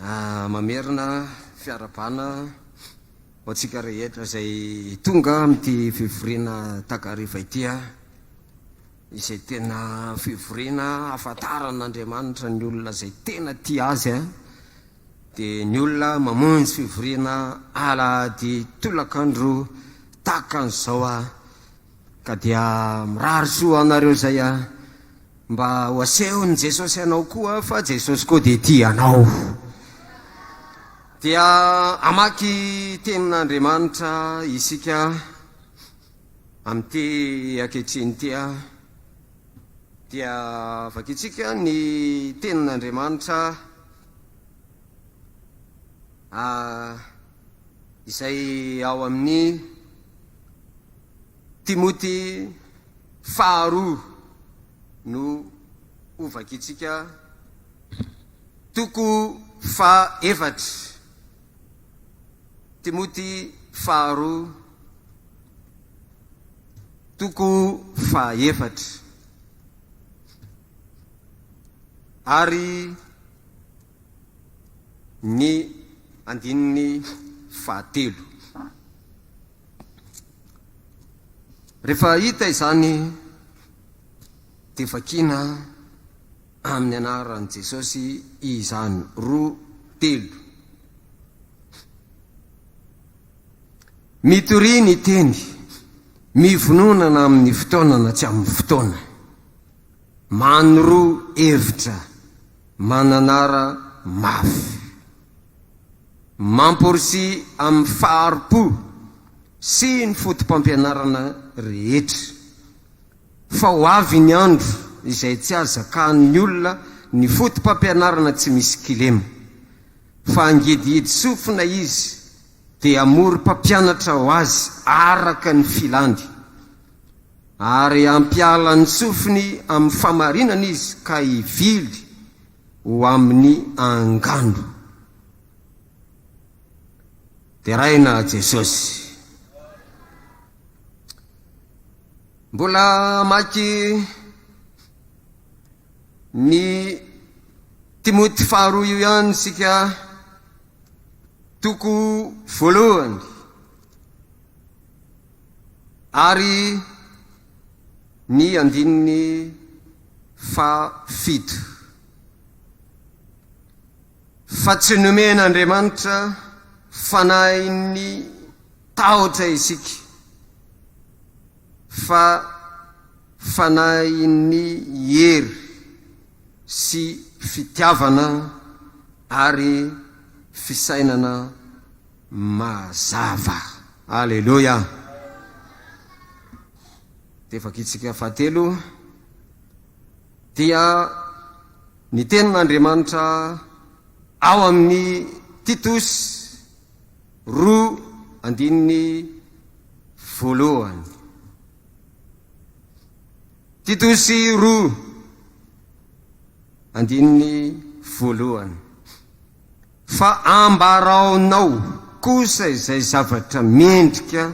mamerina fiarabana ho atsika rehetra zay tonga amty fivoriana takariva itya izay tena fivoriana afantaran'Andriamanitra ny olona zay tena tia azy de ny olona mamonjy fivoriana alahady tolakandro tahaka an'izao ka dia mirary soa anareo zay mba ho asehony Jesosy anao koa fa Jesosy koa de tia anao. Dia amaky tenin'Andriamanitra isika amty akehitriny tia dia vakitsika ny tenin'Andriamanitra izay ao amin'ny Timoty 2 no ovakitsika toko 4 Timoty 2 toko 4 ary ny andininy 7. Rehefa hita izany de vakina amin'ny anaran'i Jesosy izany 3. Mitory ny teny, mivononana amin'ny fotoana na tsy amin'ny fotoana, manoro hevitra, mananara mafy, mamporisy amin'ny faharipo sy ny fotom-pampianarana rehetra. Fa ho avy ny andro izay tsy azakan'ny olona ny fotom-pampianarana tsy misy kilema, fa angedidy sofina izy dia amory mpampianatra ho azy araka ny filandy, ary ampiala ny sofiny amin'ny famarinana izy ka hivily ho amin'ny angano. De raina Jesosy. Mbola maky ny Timoty 2 io ihany sika toko 1 ary ny andininy 7. Fa tsy nomen'Andriamanitra fanahin'ny tahotra isika, fa fanahin'ny hery sy fitiavana ary fisainana mazava. Alleluia. De vakitsika 7 dia ny tenin'Andriamanitra ao amin'ny Titus 2:1. Titus 2:1. Fa ambaraonao kosa izay zavatra mendrika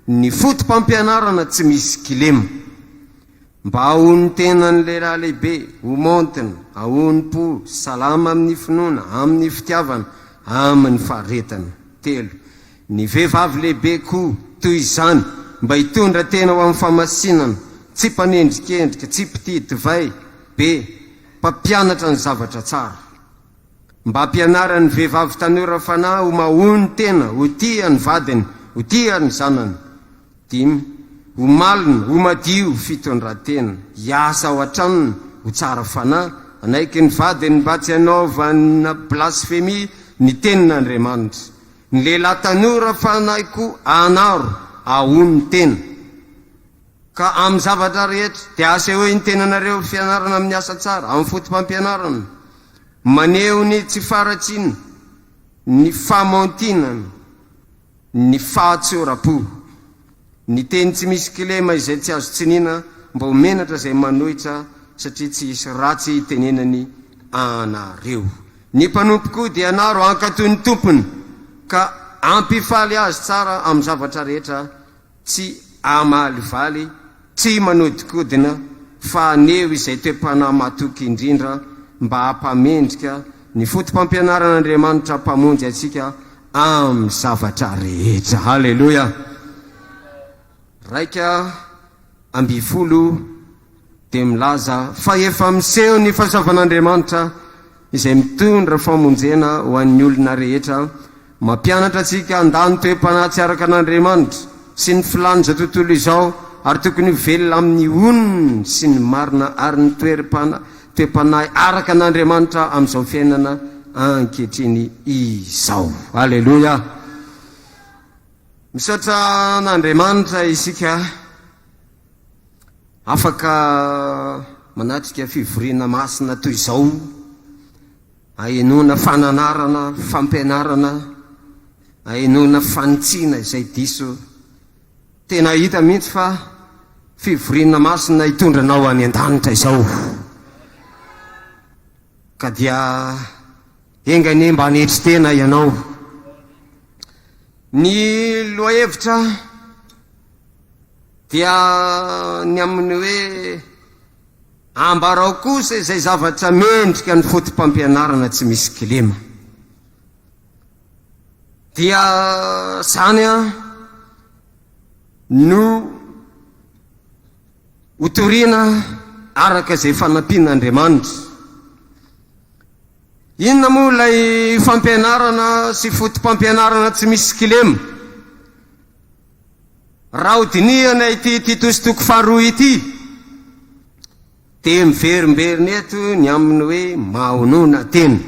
ny fotom-pampianarana tsy misy kilema, mba ahony tenan'ny lehilahy lehibe ho montina, ahony-po salama amin'ny finoana, amin'ny fitiavana, amin'ny faharetana. 3. Ny vehivavy lehibe koa toy izany mba hitondra tena ho amin'ny famasinana, tsy mpanendrikendrika, tsy mpity divay be, mpampianatra ny zavatra tsara, mba ampianarany vehivavy tanora fanahy ho mahony tena, ho tia ny vadiny, ho tia ny zanany. 5. Ho malina, ho madio fitondran-tena, hiasa ao an-tranony, ho tsara fanahy, anaiky ny vadiny mba tsy hanaovana blasfemi ny tenin'Andriamanitra. Ny lehilahy tanora fanahy koa anaro ahony tena, ka amin'ny zavatra rehetra dia asehoe ny tenanareo fianarana amin'ny asa tsara, amin'ny fotom-pampianarana, maneho ny tsy faratsiana, ny famontinana, ny fahatsoram-po, ny teny tsy misy kilema izay tsy azo tsinina, mba ho menatra izay manohitra satria tsy isy ratsy tenenany anareo. Ny mpanompo koa dia anaro ankatoy ny tompony, ka ampifaly azy tsara amin'ny zavatra rehetra, tsy amalivaly, tsy manodikodina, fa aneo izay toe-panahy matoky indrindra mba hampamendrika ny fotom-pampianaran'Andriamanitra mpamonjy atsika amin'ny zavatra rehetra. Halleloia. Raika amby folo dia milaza fa efa miseho ny fahasavan'Andriamanitra izay mitondra famonjena ho an'ny olona rehetra. Mampianatra atsika andany toe-panahy tsy araka an'Andriamanitra sy ny filanja tontolo izao, ary tokony velona amin'ny onony sy ny marina ary ny toe-panahy araka an'Andriamanitra amin'izao fiainana ankehitriny izao. Halleloia. Misaotra n'Andriamanitra isika afaka manatrika fivoriana masina toy izao, ahenona fananarana, fampianarana, ahenona fanitsiana izay diso. Tena hita mihitsy fa fivoriana masina hitondranao any an-danitra izao, ka dia engane mba hanetry tena ianao. Ny loahevitra dia ny amin'ny hoe ambarao kosa izay zavatra mendrika ny fotom-pampianarana tsy misy kilema. Dia zany no hotoriana araka izay fanampian'Andriamanitra. Inona moa ilay fampianarana sy fotom-pampianarana tsy misy kilema? Raha ho dinihana ity Titos toko faharoa ity dia miverimberina eto ny aminy hoe mahonona tena.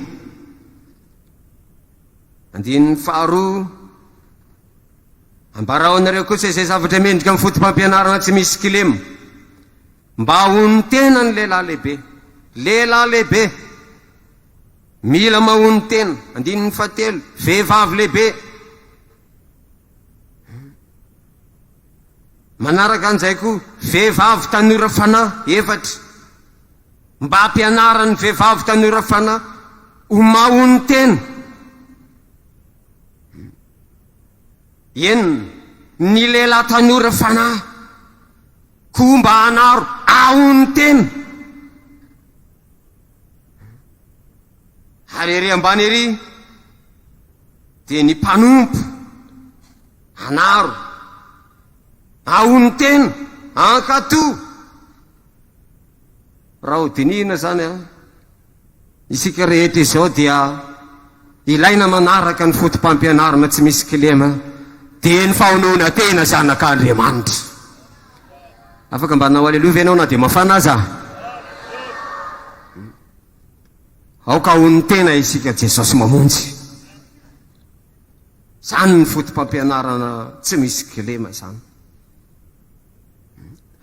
Andininy faharoa, ambarao anareo kosa izay zavatra mendrika amin'ny fotom-pampianarana tsy misy kilema, mba hony tena ny lehilahy lehibe. Lehilahy lehibe mila mahony tena. Andininy fahatelo, vehivavy lehibe manaraka an'izay koa vehivavy tanora fanahy efatra, mba hampianarany vehivavy tanora fanahy ho mahony tena. Enina, ny lehilahy tanora fanahy koa mba hanaro ahony tena. Ary ery ambany ery dia ny mpanompo hanaro ahony tena ankatoa. Raha ho dinihina zany isika rehetra izao dia ilaina manaraka ny fotom-pampianarana tsy misy kilema, dia ny fahonoana tena zanak'Andriamanitra. Afaka mba nao aleluya ianao na dia mafana aza. Aoka hony tena isika Jesosy mamonjy. Zany ny fotom-pampianarana tsy misy kilema izany,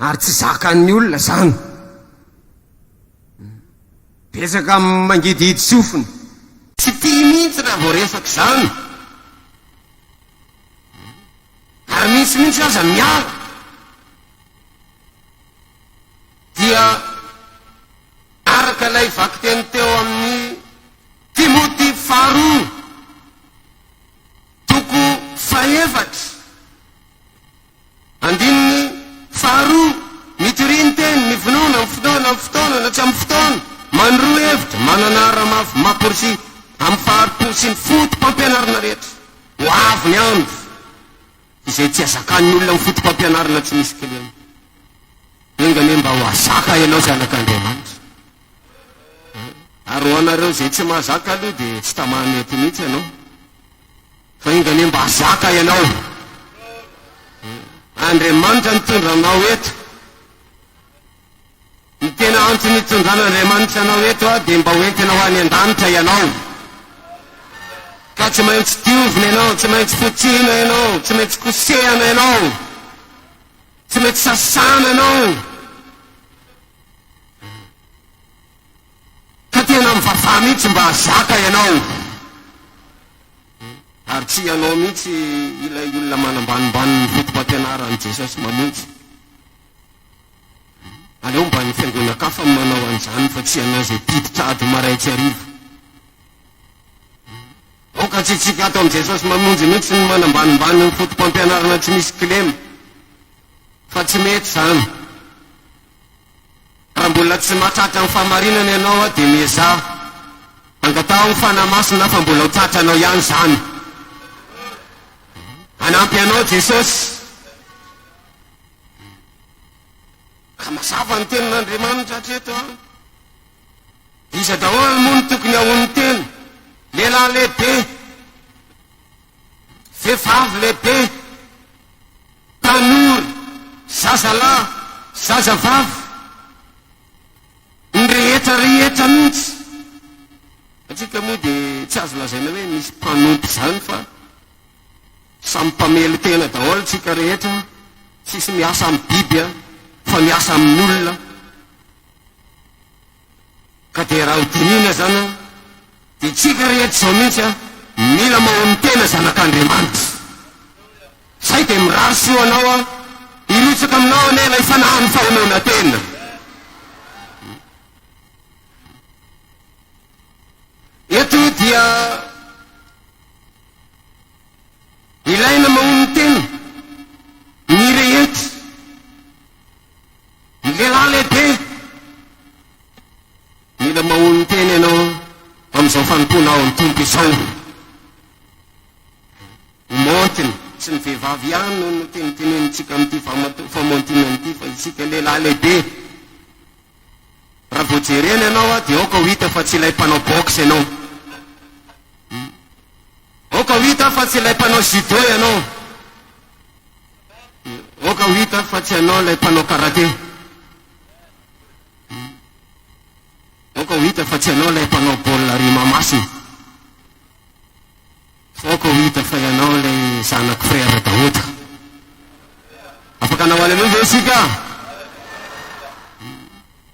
ary tsy zakan'ny olona zany. Betsaka mangidihidy sofiny, tsy tia mihitsy raha vao resaka izany, ary misy mihitsy aza miala. Dia araka ilay vaky teny teo amin'ny Timoty faharoa toko fahaefatra andininy faharoa, mitoriny teny mivonona amin'ny fotoana na tsy amin'ny fotoana, manoroa hevitra, mananara mafy, mamporisy amin'ny faharipo sy ny fotom-pampianarana rehetra ho avy ny andro izay tsy azakan'ny olona amin'ny fotom-pampianarana tsy misy kilema. Engane mba ho azaka ianao zanak'Andriamanitra. Ary ho anareo izay tsy mahazaka aloha dia tsy tamanety mihitsy ianao, fa engane mba hazaka ianao. Andriamanitra nitondra anao eto. Ny tena antony hitondran'Andriamanitra anao eto dia mba hoentina ho any an-danitra ianao. Ka tsy maintsy diovina ianao, tsy maintsy fotsina ianao, tsy maintsy kosehana ianao, tsy maintsy sasana ianao. Ka tena mivavaha mihitsy mba hazaka ianao. Ary tsy ianao mihitsy ilay olona manambanimbany ny fotom-pampianaran'i Jesosy mamonjy. Aleo mba ny fiangonakafa manao an'izany fa tsy ianao izay piditrady maraitsy hariva. Oka tsy tsika ato amin'i Jesosy mamonjy mihitsy ny manambanimbany ny fotom-pampianarana tsy misy kilema, fa tsy mety zany. Raha mbola tsy mahatratra ny fahamarinana ianao dia miezah angatao ny fanamasina fa mbola ho tratranao ihany zany. Anampy anao Jesosy. Ka mazava ny tenin'Andriamanitra hatreto a. Iza daholo moa ny tokony ahony teny. Lehilahy lehibe, vehivavy lehibe, tanora, zazalahy, zazavavy, ny rehetra mihitsy. Atsika moa dia tsy azo lazaina hoe misy mpanompy zany fa samy mpamely tena daholo tsika rehetra, tsisy miasa amin'ny biby fa miasa amin'olona. Ka dia raha ho dinina zany dia tsika rehetra zao mihitsy mila mahony tena zanak'Andriamanitra. Zay dia mirary soa anao irotsaka aminao anela ifanahy ny fahonoana tena. Eto dia ilaina mahony tena ny rehetra, ny lehilahy lehibe, mila mahony tena ianao amin'izao fanompoana ao ny tompo izao. Montiny sy ny vehivavy ihany no tenitenenitsika amin'ity famontinana ity fa isika lehilahy lehibe. Raha vao jerena ianao dia aoka ho hita fa tsy ilay mpanao boxe ianao. Aoka ho hita fa tsy ilay mpanao judo ianao. Aoka ho hita fa tsy ianao ilay mpanao karaté. Aoka ho hita fa tsy ianao ilay mpanao baolina rima masina. Aoka ho hita fa ianao ilay zanako frère Daouda. Afaka anao aly amin'io ve isika?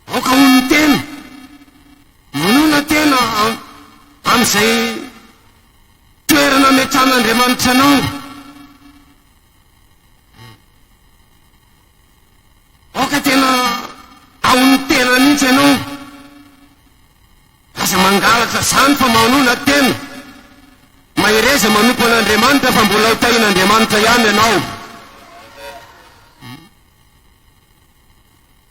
Aoka ho ny tena, vonona tena amin'izay toerana metran'Andriamanitra anao. Aoka tena ahony tena mihitsy ianao. Aza mangalatra zany fa manona tena. Mahereza manompo an'Andriamanitra fa mbola ho tahin'Andriamanitra ihany ianao.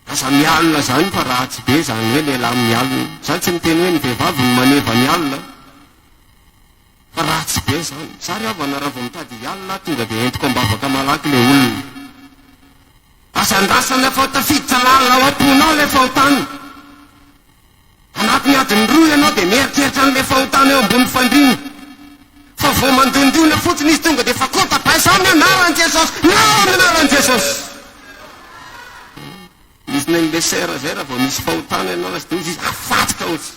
Aza mialina zany fa ratsy be zany hoe lehilahy mialina. Zany tsy miteny hoe ny vehivavy ny maneva mialina. Fa ratsy be zany. Sary avana raha vao mitady hialina tonga dia entiko ambavaka malaky le olona. Aza andrasana efa tafiditra lalina ao am-ponao le fahotany. Anatin'ny adiny roa ianao dia mieritreritra an'le fahotany eo ambony fandriana. Fa vao mandondona fotsiny izy tonga dia fa kota baisa amin'ny anaran'i Jesosy. Amin'ny anaran'i Jesosy. Misy ny lesera zay raha vao misy fahotany ianao lasy dia izy afatsika ohatsy.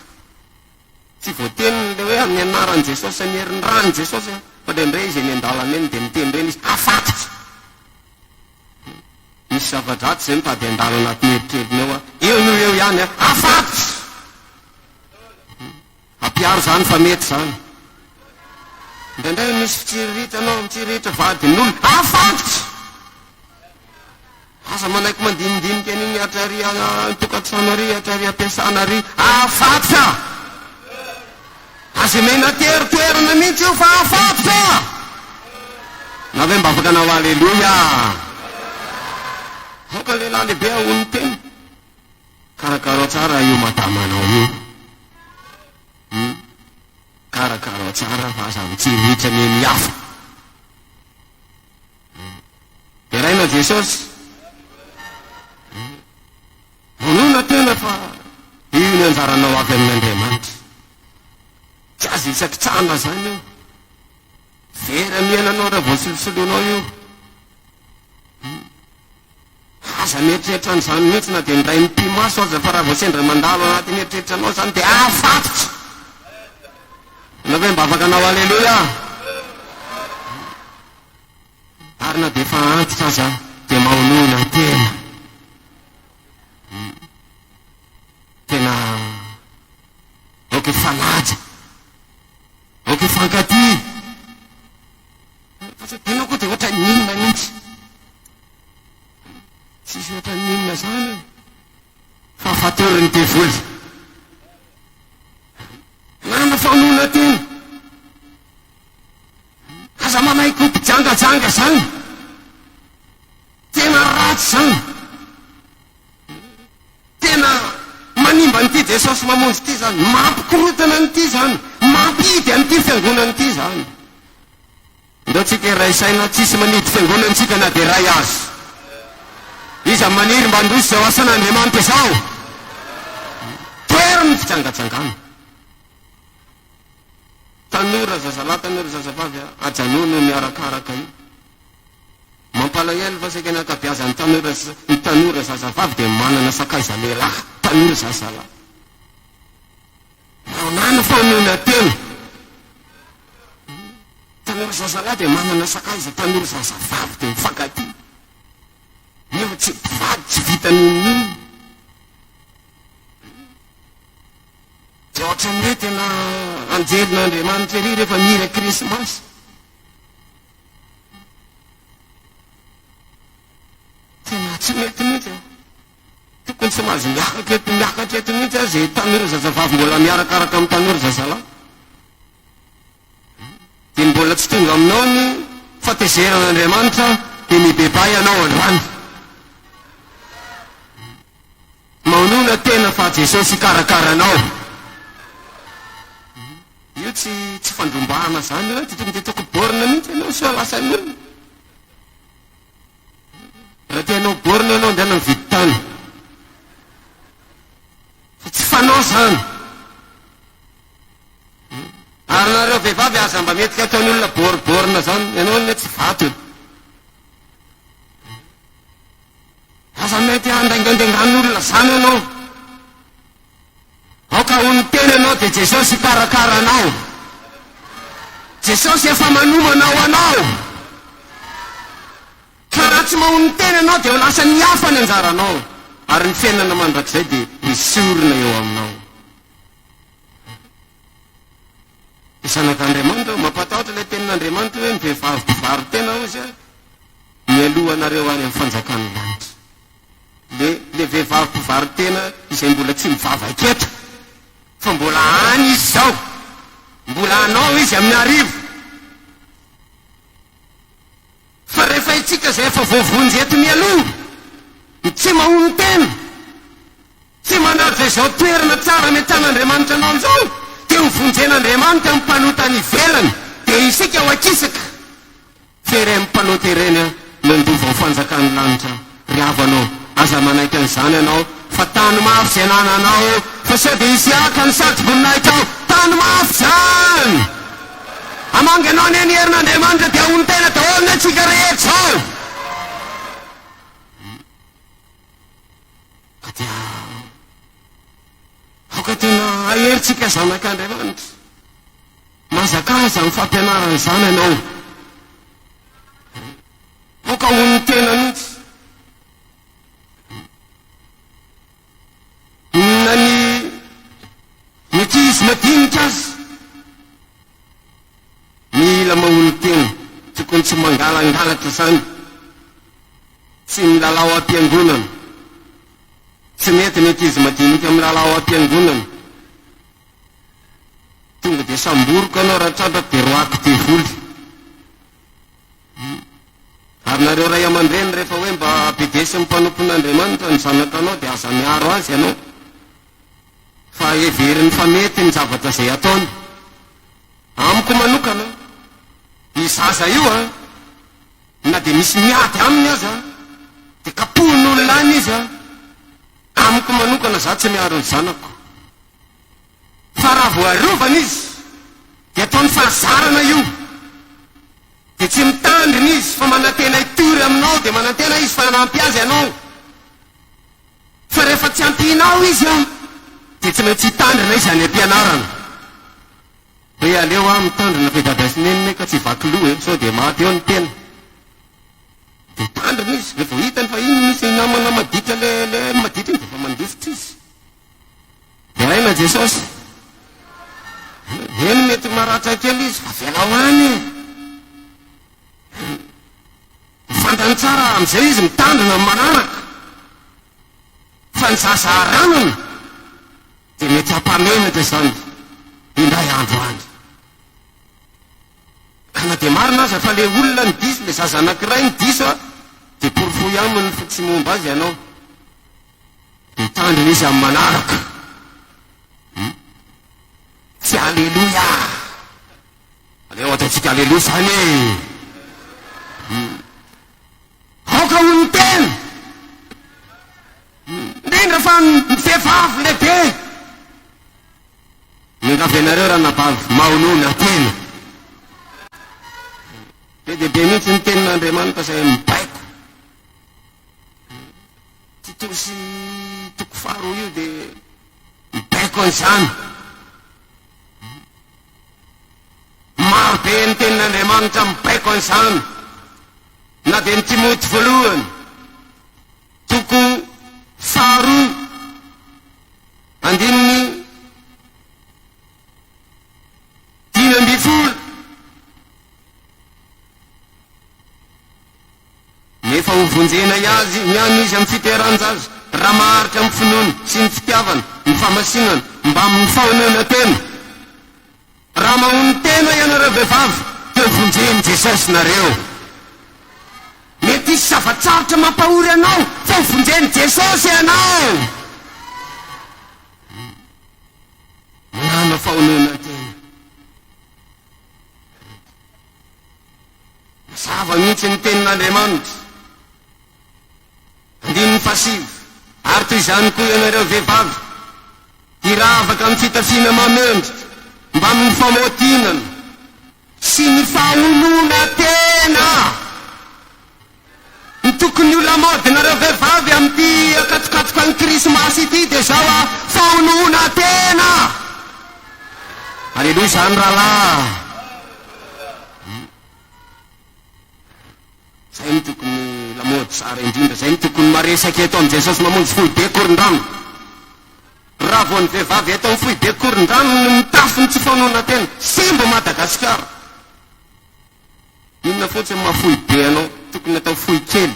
Tsy voateniny le hoe amin'ny anaran'i Jesosy ny herin'ran'i Jesosy fa indray izy eny an-dalana eny dia miteny reny izy afatsika. Misy zava-dratsy zay mitady an-dala anatin'ny heritreriny eo eo ihany afatsika. Ampiaro zany fa mety zany. Indraindray misy fitsiriritra anao mitsiriritra vadin'olona afatsika. Asa manaiky mandinidinika an'iny atrary tokantrano ary atrary ampiasana ary afatsika. Aza mena teritoerana mihitsy io fa afatsika. Na ve mba afaka anao aleloia. Aoka lehilahy lehibe ahony tena. Karakara tsara io madamanao io. Karakara tsara fa aza mitsiritra ny eny hafa. Eraina Jesosy. Vonona tena fa io ny anjaranao avy amin'Andriamanitra. Tsy azo isaky-tsana zany io. Vera miainanao raha vao solosoloanao io. Aza mieritreritra an'izany mihitsy na dia ndray mipimaso aza fa raha vao sendra mandalo anatin'ny eritreritranao zany dia afatsika. Na hoe mba afaka anao aleloia. Ary na dia efa antitra aza dia mahonona tena. Tena aoka fanaja, aoka fankaty. Tena koa dia ohatra ninona mihitsy. Tsisy ohatra ninona zany fa fatoriny devoly. Nana fanona tena. Aza manaiky mpijangajanga zany. Tena ratsy zany. Tena manimba nyity Jesosy mamonjy ity zany, mampikorotana n'ity zany, mampidy an'ity fiangonana ity zany. Ndao tsika ray saina tsisy manidy fiangonantsika na dia ray azy. Iza maniry mba andosy zao asan'Andriamanitra zao. Toerany fitsangatsangana. Tanora zazalahy, tanora zazavavy, ajanono miarakaraka io. Mampalahelo fa saika ny ankabeazany tanora zazavavy dia manana sakaiza lehilahy, tanora zazalahy. Manana fanona tena. Tanora zazalahy dia manana sakaiza, tanora zazavavy dia mifankaty. Nefa tsy mpivady, tsy vita nonino. Dia ohatra amin'ilay tena anjelin'Andriamanitra ery rehefa mira Krismasy. Tena tsy mety mihitsy. Tokony tsy mahazo miakatra eto mihitsy azy izay tanora zazavavy mbola miarakaraka amin'ny tanora zazalahy. Dia mbola tsy tonga aminao ny fahatezeran'Andriamanitra dia mibebay anao androany. Maonona tena fa Jesosy ikarakaranao. Io tsy fandrombahana zany io, dia tokony borina mihitsy ianao sy lasan'ny olona. Raha tianao borina ianao andeha mividy tany. Fa tsy fanao zany. Ary nareo vehivavy aza mba mety ataon'ny olona boriborina zany, ianao mety tsy vato. Aza mety andaingandaingan'olona zany ianao. Aoka ho ny tena ianao dia Jesosy ikarakaranao. Jesosy efa manomanao anao. Ka raha tsy mahony tena ianao dia ho lasa nihafa ny anjaranao. Ary ny fiainana mandrakizay dia misorona eo aminao. Zanak'Andriamanitra mampatahotra ilay tenin'Andriamanitra hoe ny vehivavy mpivaro tena ozy mialohanareo any amin'ny fanjakan'ny lanitra. Le vehivavy mpivaro tena izay mbola tsy mivavaketra fa mbola any izy zao, mbola anao izy amin'ny arivo. Fa rehefa itsika zay efa voavonjy eto mialoha, tsy mahony tena, tsy manaritra izao toerana tsara metan'Andriamanitra anao an'izao, dia mivonjen'Andriamanitra mipanota ny ivelany, dia isika ho akisaka fery amin'ny mpanota ireny mandova ho fanjakan'ny lanitra riavanao. Aza manaiky an'izany ianao fa tany mafy izay nananao, fa sao dia isy aka ny satroboninahitra ao, tany mafy zany. Hamangy anao ny herin'Andriamanitra dia hony tena daholo antsika rehetra zao. Ka dia aoka tena aherintsika zanak'Andriamanitra. Mazakaza ny fampianarany zany ianao. Aoka hony tena mihitsy. Na ny ankizy madinika azy mila mahony tena, tokony tsy mangalangalatra zany, tsy milalao am-piangonana. Tsy mety ny ankizy madinika milalao am-piangonana. Tonga dia samboroka anao raha tratra dia roaky devoly. Ary nareo ray aman-dreny rehefa hoe mba ampidesy mpanompon'Andriamanitra ny zanakanao dia aza miaro azy ianao, fa everiny fa mety ny zavatra izay ataony. Amiko manokana izaza io na dia misy miady aminy aza dia kapohin'olona any izy amiko manokana za tsy miaro ny zanako. Fa raha voarovana izy dia ataony fahazarana io, dia tsy mitandrina izy fa manantena hitory aminao, dia manantena izy fa nanampy azy ianao. Fa rehefa tsy ampianao izy dia tsy maintsy hitandrina izy any am-pianarana. Hoe aleo mitandrina fedadasineniny ka tsy vaky loha sao dia maty eo ny tena. Dia hitandrina izy, rehefa hitany fa iny misy namana maditra le maditra iny dia fa mandifotra izy. Dia raina Jesosy, eny mety maratra kely izy fa velao any. Fantany tsara amin'izay izy mitandrina manaraka, fa ny zaza aranana dia mety hampamenatra zany indray andro any. Ka na dia marina aza fa le olona ny diso, le zaza anankiray ny diso dia porofoy aminy fa tsy momba azy ianao. Dia hitandrina izy amin'ny manaraka. tsy aleloia. Aleo ataotsika aleloia zany e. Aoka ho ny tena indrindra fa ny vehivavy lehibe. Mingavy anareo raha nabavy mahonona tena be dehibe mihitsy ny tenin'Andriamanitra zay mibaiko. Ty tosy toko faro io de mibaiko an'izany. Maro be ny tenin'Andriamanitra mibaiko an'izany. Na de ny Timoty voalohany toko faro andininy 10:10. Nefa hovonjena azy miano izy amin'ny fiteheran-jazy raha maharitra amin'ny finoana sy ny fitiavana, ny famasinana mba amin'ny fahonana tena. Raha mahony tena ianareo vehivavy teo vonjeny Jesosy nareo. Mety isy zavatsarotra mampahory anao fa hovonjeny Jesosy ianao. Manana fahonana tena. Mazava mihitsy ny tenin'Andriamanitra. Andininy 7 ary toy izany koa ianareo vehivavy hiravaka amin'ny fitafiana mamendrika mba amin'ny famotinana sy ny fahonona tena. Ny tokony ho lamodinareo vehivavy amin'ity akatokatoka ny krismasy ity de zao a fahonona tena. Aleloia zany rahalahy. Zay ny tokony lamody tsara indrindra. Zay ny tokony maresaky eto amin'i Jesosy mamonjy fohy be korin-drano. Raha vo ny vehivavy eto amin'ny fohy be korin-drano no mitafy ny tsy fahonona tena simba Madagasikara. Inona fotsiny mafohy be anao, tokony atao fohy kely.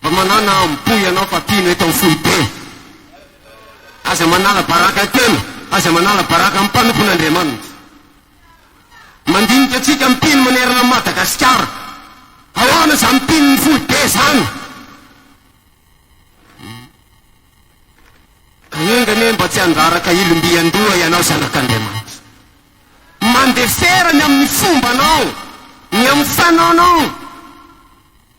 Mba manana ampoy anao fa pino eto amin'ny fohy be. Aza manala baraka tena, aza manala baraka amin'ny mpanompon'Andriamanitra. Mandinika atsika mipino manerana Madagasikara. Ahoana za mipino ny fohy be zany? Kaingane mba tsy andraraka ilombian-doha ianao zanak'Andriamanitra. Mandeferany amin'ny fombanao, ny amin'ny fanaonao,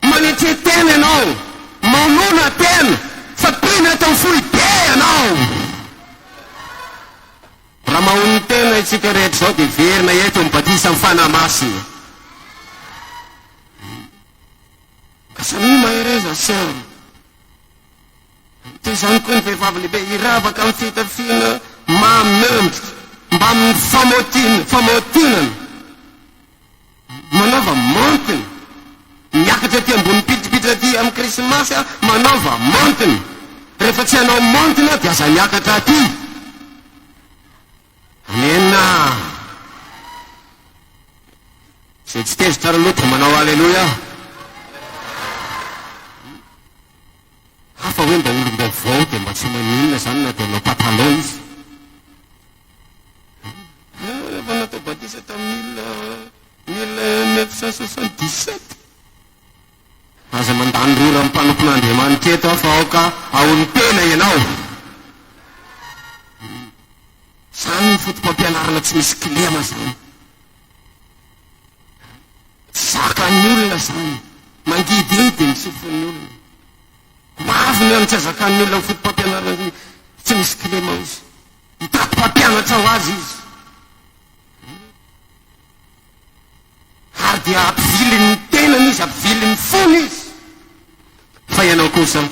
manetretena ianao, mamonona tena, fa pino atao fohy be ianao. Raha mahony tena itsika rehetra zao de verina eto mibatisa amin'ny fanahy masina. Kasami mahereza sera. Toy izany koa ny vehivavy lehibe hiravaka amin'ny fitafiana mamendrika mba amin'ny famotinana. Manaova montiny. Miakatra ty ambony pitripitra ty amin'ny krismasy manaova montiny. Rehefa tsy hanao montiny de aza miakatra aty. Amena. Zay tsy tezitra loatra manao aleloia. Hafa hoe mba olom-baovao de mba tsy maninona zany na de anao pataloha izy. Efa natao batisa tamin'ny 1977. Aza mandany rora amin'ny mpanompon'Andriamanitra eto fa aoka ahony tena ianao. Zany ny fotom-pampianarana tsy misy kilema zany. Tsy zakan'ny olona zany. Mangididy ny sofon'ny olona. Mavy ny tsy azakan'ny olona ny fotom-pampianarana tsy misy kilema izy. Hitaty mpampianatra ho azy izy. Ary dia ampiviliny ny tenany izy, ampiviliny ny fony izy. Fa ianao kosa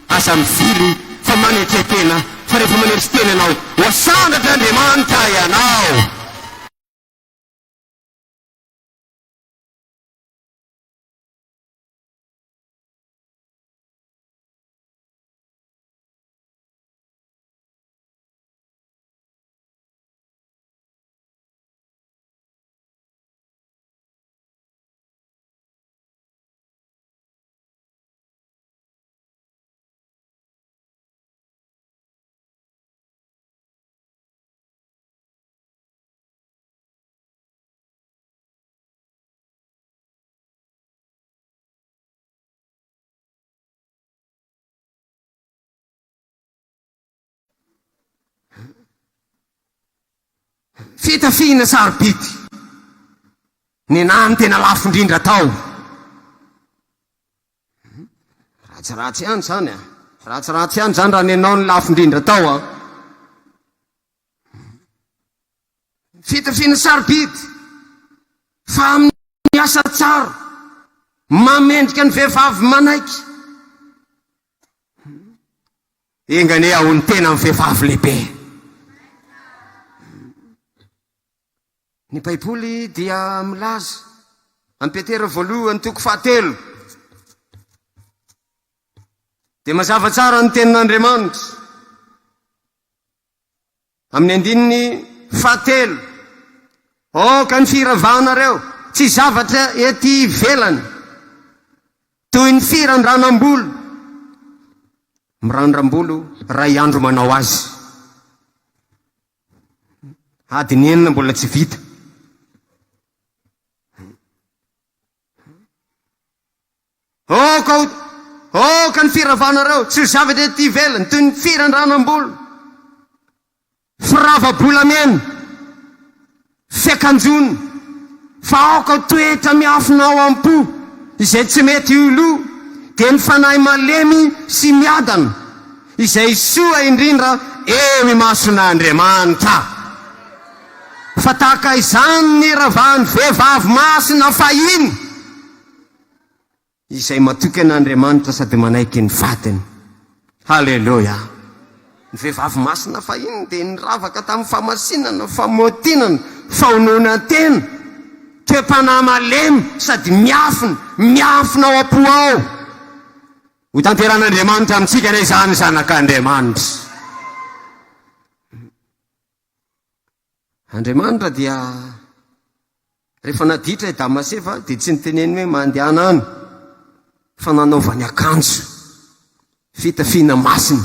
asa mivily fa manetretena. Fa rehefa maneritry tena ianao, hoasandatra Andriamanitra ianao. fitafihana sarobidy ny nany tena lafo indrindra tao. Ratsiratsy ihany zany a, ratsiratsy ihany zany raha nenao ny lafo indrindra tao a. Fitafihana sarobidy fa amin'ny asa tsara mamendrika ny vehivavy manaiky. Engane aho ny tena amin'ny vehivavy lehibe. Ny Baiboly dia milaza amin'ny Petera voalohany toko 7 dia mazava tsara ny tenin'Andriamanitra amin'ny 7. Ka ny firavahanareo tsy zavatra ety ivelany toy ny firandranam-bolo. Mirandram-bolo ray andro manao azy, adiny 9 mbola tsy vita. Ka ny firavahanareo tsy zavatra ety ivelany toy ny firandranam-bolo, firava-bolamena, fiakanjony, fa aoka toetra miafina ao am-po izay tsy mety olo, dia ny fanahy malemy sy miadana izay soa indrindra eo imason'Andriamanitra. Fa tahaka izany ny ravahan'ny vehivavy masina fahiny izay matoky an'Andriamanitra sady manaiky ny vatiny. Halleloja. Ny vehivavy masina fahiny dia niravaka tamin'ny famasinana, famotinana, fahonoana tena, toe-panahy malemy sady miafina ao am-po ao. Ho tanteran'Andriamanitra amintsika ne izany zanak'Andriamanitra. Andriamanitra dia rehefa naditra i Damasefa dia tsy niteneny hoe mandehana any, fa nanaovany akanjo fitafihana masina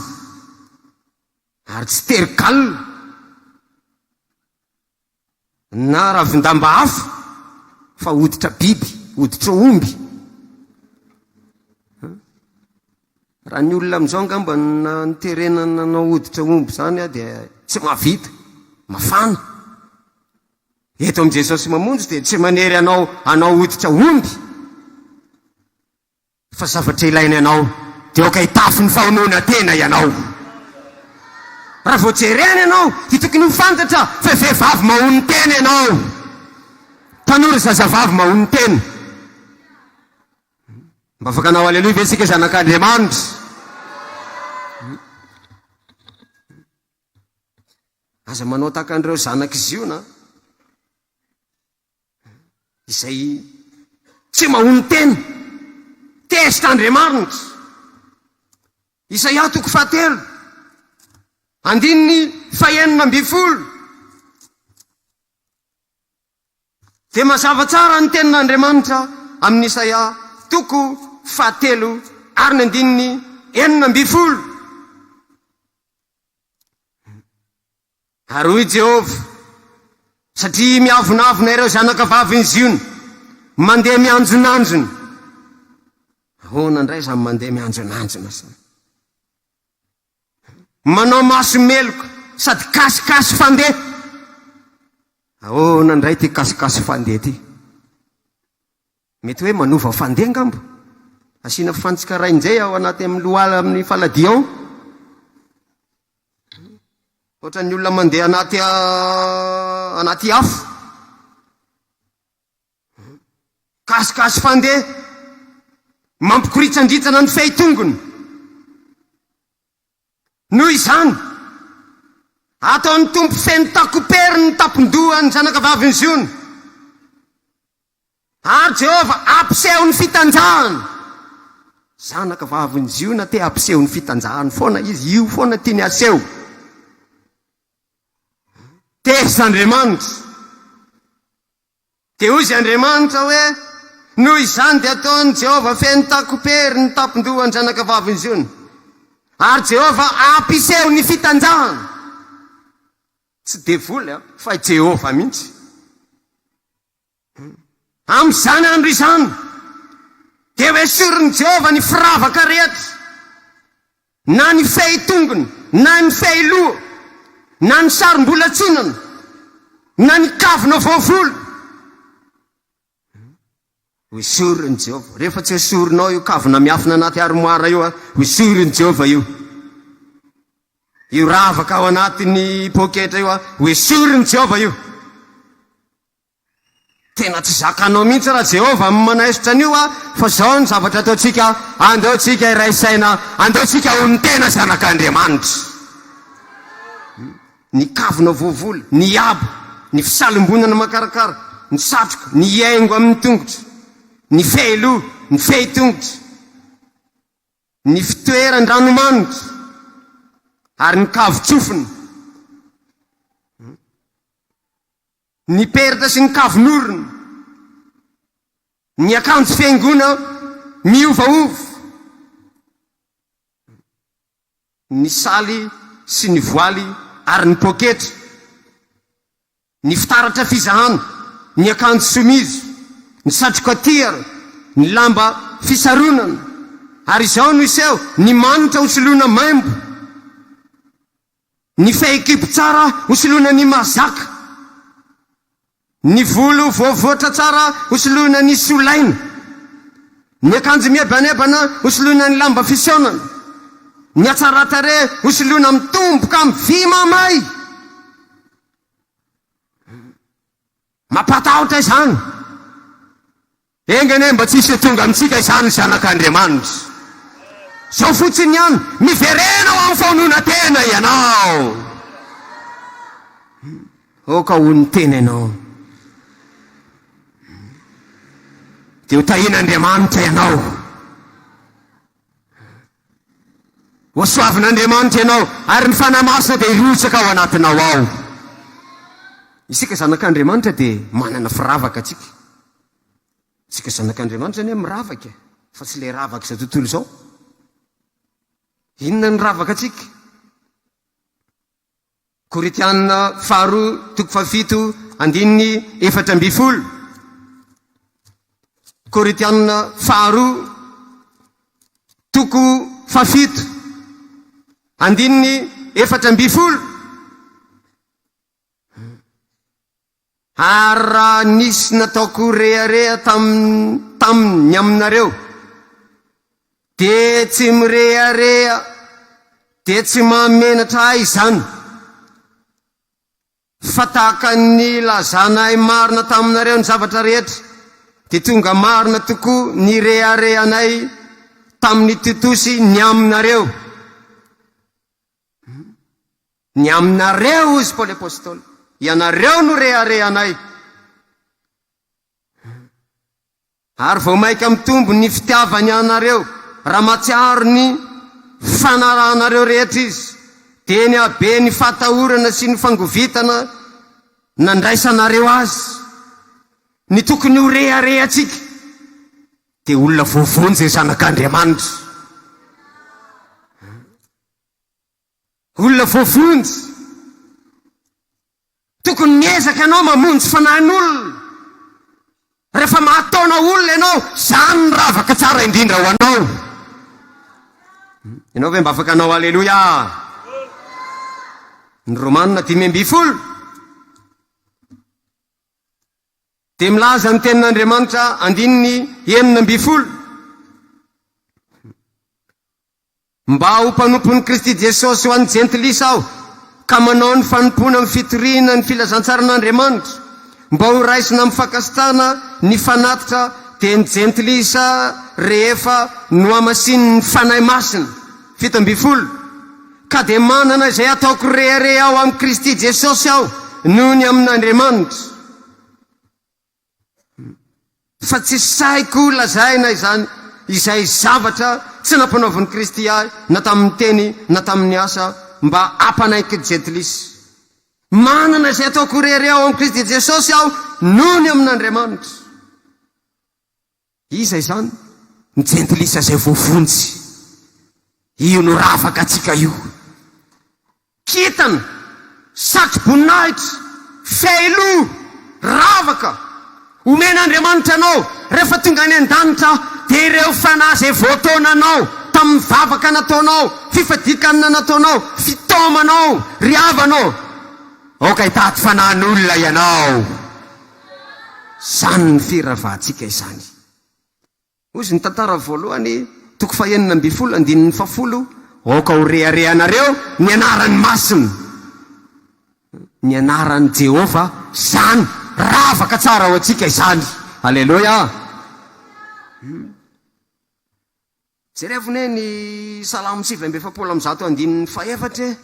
ary tsy terik'alina na ravin-damba hafa fa hoditra biby, hoditra omby. Raha ny olona amin'izao angamba na niterenana nanao hoditra omby zany a dia tsy mahavita, mafana. Eto amin'i Jesosy mamonjy dia tsy manery anao hoditra omby, fa zavatra ilaina ianao dia oka hitafy ny fahonoana tena ianao. Raha vao jerena ianao dia tokony ho fantatra fa vehivavy mahony tena ianao, tanora zazavavy mahony tena. Mba afaka anao aleloha ve isika zanak'Andriamanitra? Aza manao tahaka an'ireo zanak'iziona izay tsy mahony tena, tesitr'Andriamanitra. Isaia toko 7 andininy 9 dia mazava tsara ny tenin'Andriamanitra amin'ny Isaia toko 7 ary ny andininy 9. Ary hoy Jehova, satria miavonavona ireo zanakavavy ny ziony, mandeha mianjonanjona. Ahoana indray zany mandeha mianjonanjona sa? Manao maso meloka sady kasikasy fandeha. Ahoana indray ty kasikasy fandeha ty? Mety hoe manova fandeha ngamba, asiana fantsika rainjay ao anaty amin'ny lohala amin'ny faladia ao. Ohatra ny olona mandeha anaty afo, kasikasy fandeha, mampikoritsandritsana ny fehi-tongony. Noho izany ataon'ny tompo feno takopery ny tampon-doha ny zanakavavy ny ziony, ary Jehova ampiseho ny fitanjahany. Zanakavavy ny ziona te ampiseho ny fitanjahany foana izy, io foana tiany aseho. Tes'Andriamanitra. Dia hoy izy Andriamanitra hoe, noho izany dia ataon'ny Jehova feno takopery ny tampon-doha ny zanakavavy ny ziony, ary Jehova ampiseho ny fitanjahany. Tsy devoly fa Jehova mihitsy. Amin'izany andro izany dia hoesoriny Jehova ny firavaka rehetra, na ny fehi-tongony, na ny fehi-loha, na ny sarom-bolatsinana, na nikavina voavolo hoesoriny Jehova. Rehefa tsy hoesorinao io kavina miafina anaty armoara io hoesoriny Jehova io. Io ravaka ao anatin'ny poketra io hoesoriny Jehova io. Tena tsy zakanao mihitsy raha Jehova manaisitra an'io fa zao ny zavatra ataotsika, andeotsika iraisaina, andeotsika ho ny tena zanak'Andriamanitra. Ny kavina voavola, ny abo, ny fisalimbonana makarakara, ny satroka, ny iaingo amin'ny tongotra, ny fehilo, ny fehitongotra, ny fitoerany ranomanitra, ary ny kavitsofina, ny peritra sy ny kavinorona, ny akanjo fiaingona miovaova, ny saly sy ny voaly ary ny poketra, ny fitaratra fizahana, ny akanjo somizo, ny satroka tiara, ny lamba fisaronana, ary izao no iseho ny manitra hosoloana maimbo, ny fehikipo tsara hosoloana ny mazaka, ny volo voavoatra tsara hosoloana ny solaina, ny akanjo mihebanebana hosoloana ny lamba fisaonana, ny atsaratare hosoloana mitomboka amin'ny vy mamay. Mampatahotra izany. Engane mba tsisy tonga amintsika izany zanak'Andriamanitra. Zao fotsiny ihany miverena ho amin'ny faonona tena ianao. Oka ho ny tena ianao. Dia ho tahin'Andriamanitra ianao. Ho soavin'Andriamanitra ianao ary ny fanahy masina dia hirotsaka ao anatinao ao. Isika zanak'Andriamanitra dia manana firavaka atsika. Isika zanak'Andriamanitra zany miravaka fa tsy le ravaka izao tontolo izao. Inona ny ravaka atsika? Koritianina 2:7-4. Koritianina 2:7-4. Ary raha nisy nataoko rehareha taminy aminareo, de tsy mirehareha, de tsy mamenatra ahy izany, fa tahaka ny lazanay marina taminareo ny zavatra rehetra, de tonga marina tokoa ny reharehanay tamin'ny Titosy ny aminareo. Ny aminareo izy Paoly apôstôly, ianareo no reharehanay. Ary vao maika mitombo ny fitiavany anareo, raha matsiaro ny fanarahanareo rehetra izy, de ny habe ny fatahorana sy ny fangovitana nandraisanareo azy, ny tokony ho reharehantsika, de olona voavonjy zanak'Andriamanitra. Olona voavonjy. Tokony miezaka ianao mamonjy fanahin'olona. Rehefa mahataona olona ianao, zany ny ravaka tsara indrindra ho anao. Ianao ve mba afaka anao aleloia? Ny Romanina 10:20 dia milaza ny tenin'Andriamanitra 9:9. Mba ho mpanompon'i Kristy Jesosy ho an'ny jentilisa aho, ka manao ny fanompona amin'ny fitoriana ny filazantsaran'Andriamanitra, mba ho raisina amin'ny fakasitana ny fanatitra dia ny jentilisa rehefa no amasiny ny fanahy masina. 7:20. Ka dia manana izay ataoko rehareha ao amin'ny Kristy Jesosy aho noho ny amin'Andriamanitra, fa tsy saiko lazaina izay zavatra tsy nampanaovan'i Kristy ahy, na tamin'ny teny na tamin'ny asa, mba ampanaiky jentilisa. Manana izay ataoko rehareha ao amin'ny Kristy Jesosy aho noho ny amin'Andriamanitra. Iza izany? Ny jentilisa izay voavonjy. Io no ravaka atsika io. Kitana, satroboninahitra, fehilo, ravaka omen'Andriamanitra anao rehefa tonga any an-danitra, dia ireo fanahy izay voataonanao tamin'ny vavaka nataonao, fifadikana nataonao, fitomanao, riavanao, oka hitaty fanan'olona ianao. Sany ny firavahantsika izany. Ozy ny tantara voalohany toko 9:10 oka ho reharehanareo ny anaran'ny masina, ny anaran'ny Jehova zany ravaka tsara ho antsika izany. Alleloia. Jerevone ny Salamo 7:114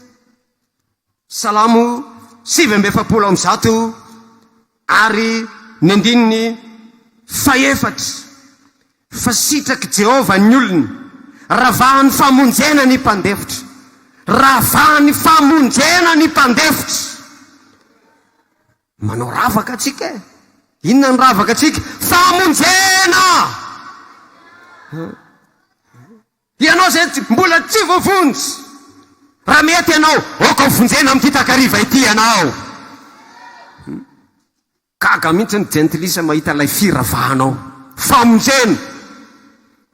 Salamo 7:114 ary ny 14 fa sitraky Jehova ny olony, ravahany famonjena ny mpandefitra, ravahany famonjena ny mpandefitra. Manao ravaka atsika. Inona ny ravaka atsika? Famonjena. Ianao zay mbola tsy voavonjy, raha mety ianao oka vonjena amin'ity takariva ity ianao. Gaga mihitsy ny gentilisa mahita ilay firavahanao. Famonjena.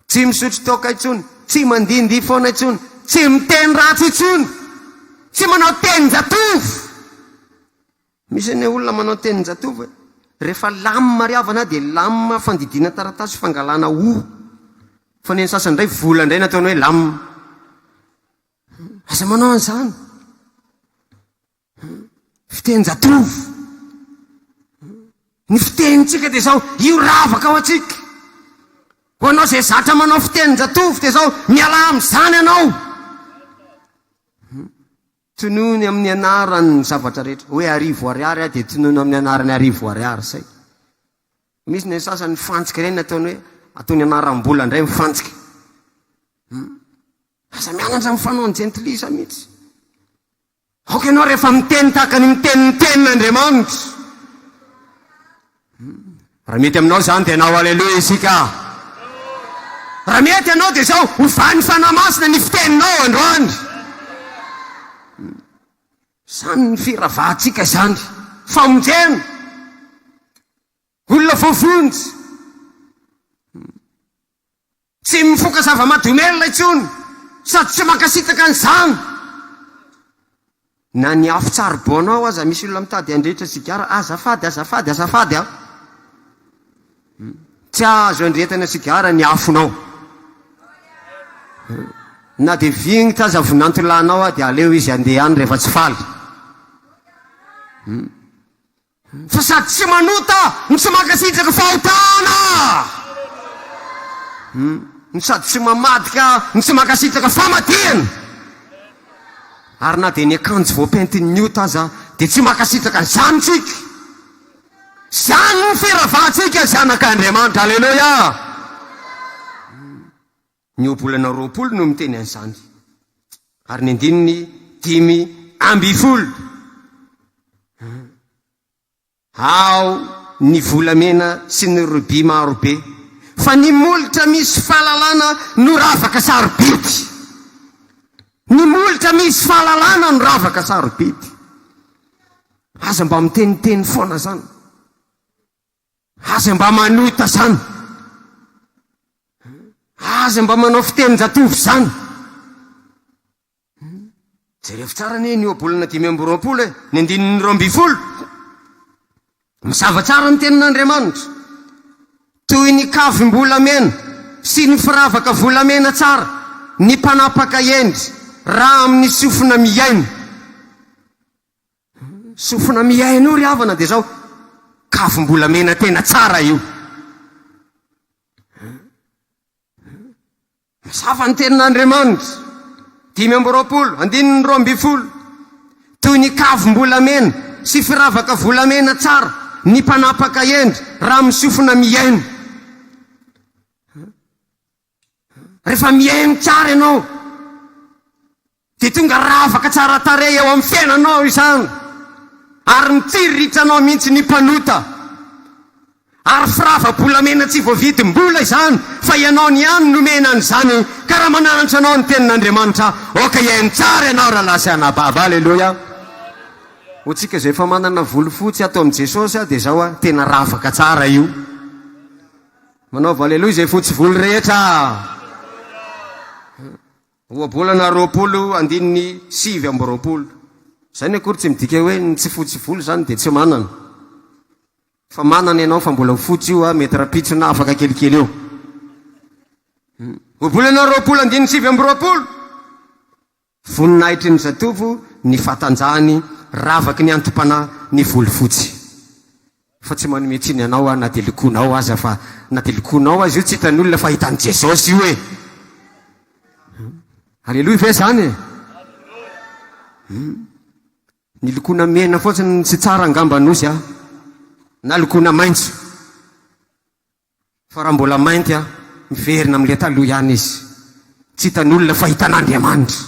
Tsy misotro toka intsony, tsy mandindy foana intsony, tsy miteny ratsy intsony, tsy manao tenin-jatovo. Misy ny olona manao tenin-jatovo, rehefa lamy mariavana dia lamy fandidiana taratasy fangalana fa ny sasany indray vola indray nataony hoe lamy. Asa manao an'izany. Fitenin-jatovo. Ny fitenintsika dia zao, io ravaka ao atsika. Ho anao zay zatra manao fitenin-jatovo dia zao, miala amin'izany ianao. Tonoiny amin'ny anarany zavatra rehetra. Hoe 10,000 dia tonoiny amin'ny anarany 10,000 say. Misy ny sasany fantsika ireny nataony hoe ataony anaram-bola indray mifantsika. Asa mianatra mifanaony gentilisa mihitsy. Oka ianao rehefa miteny tahaka ny miteniten'Andriamanitra. Raha mety aminao zany dia anao aleloia isika. Raha mety ianao dia zao hovany fanamasina ny fiteninao androany. Zany ny firavahantsika izany. Famonjena. Olona voavonjy. Tsy mifoka zava-mahadomelina intsony, sady tsy makasitaka an'izany. Na ny afo tsaribonao aza, misy olona mitady andrehitra sigara, azafady aho. Tsy azo andrehetana sigara ny afonao. Na dia vigny taza vonantolanao dia aleo izy andeha any rehefa tsy faly. Fa sady tsy manota ny tsy makasitraka fahotana. Ny sady tsy mamadika ny tsy makasitraka famadihana. Ary na dia ny akanjo voapentin'ny ota aza dia tsy makasitraka n'izany tsika. Zany ny firavahantsika zanak'Andriamanitra. Alleluia. Ny obolana 20 no miteny an'izany. Ary ny 15 ao ny volamena sy ny rubi marobe, fa ny molotra misy fahalalana no ravaka sarobidy. Ny molotra misy fahalalana no ravaka sarobidy. Aza mba miteniteny foana zany. Aza mba manota zany. Aza mba manao fitenin-jatovo zany. Jereo tsara ny obolana 5:20, ny 12. Misava tsara ny tenin'Andriamanitra. Toy ny kavim-bolamena sy ny firavaka volamena tsara, ny mpanapaka endry raha amin'ny sofina miaina. Sofina miaina io ry havana dia zao kavim-bolamena tena tsara io. Misava ny tenin'Andriamanitra. 5:20, 12. Toy ny kavim-bolamena sy firavaka volamena tsara, ny mpanapaka endry raha misofina miaina. Rehefa miaina tsara ianao dia tonga ravaka tsara tarehy ao amin'ny fiainanao izany. Ary mitsiriritranao mihitsy ny mpanota. Ary firava-bolamena tsy voavidim-bola izany, fa ianao ny ihany nomena an'izany. Ka raha mananatra anao ny tenin'Andriamanitra, oka iaino tsara ianao raha lasa anabava. Alleluia. Ho tsika zay efa manana volofotsy atao amin'i Jesosy dia zao tena ravaka tsara io. Manaova alleloia zay fotsy volo rehetra. Oabolana 20, 7:20. zay ny akory tsy midika hoe ny tsy fotsy volo zany de tsy manana fa manana ianao fa mbola fotsy io a mety rapitsona afaka kelikely eo obolana roapolo andiny sivy amby roapolo voninahitry ny zatovo ny fatanjahany ravaky ny antopana ny volo fotsy fa tsy manome tsiny anao a na de lokonao aza fa na de lokonao azy io tsy hitan'ny olona fa hitan'i jesosy io e aleloia ve zany ny lokona mena fotsiny tsy tsara angamba nosy a na lokona maintso fa raha mbola mainty a miverina am'le taloha ihany izy tsy hitan'olona fa hitan'Andriamanitra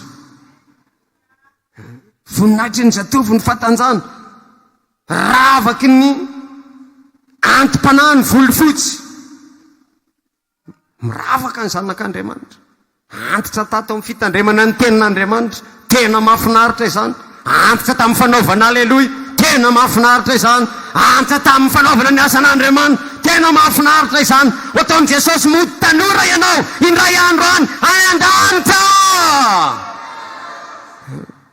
voninahitry ny zatovo ny fatanjana ravaky ny antopanahy ny volo fotsy miravaka ny zanak'Andriamanitra antitra tato amin'ny fitandremana ny tenin'Andriamanitra tena mahafinaritra izany antitra tamin'ny fanaovana aleloia tena mahafinaritra izany antitra tamin'ny fanaovana ny asan'Andriamanitra tena mahafinaritra izany ataon'i Jesosy mody tanora ianao indray andro any an-danitra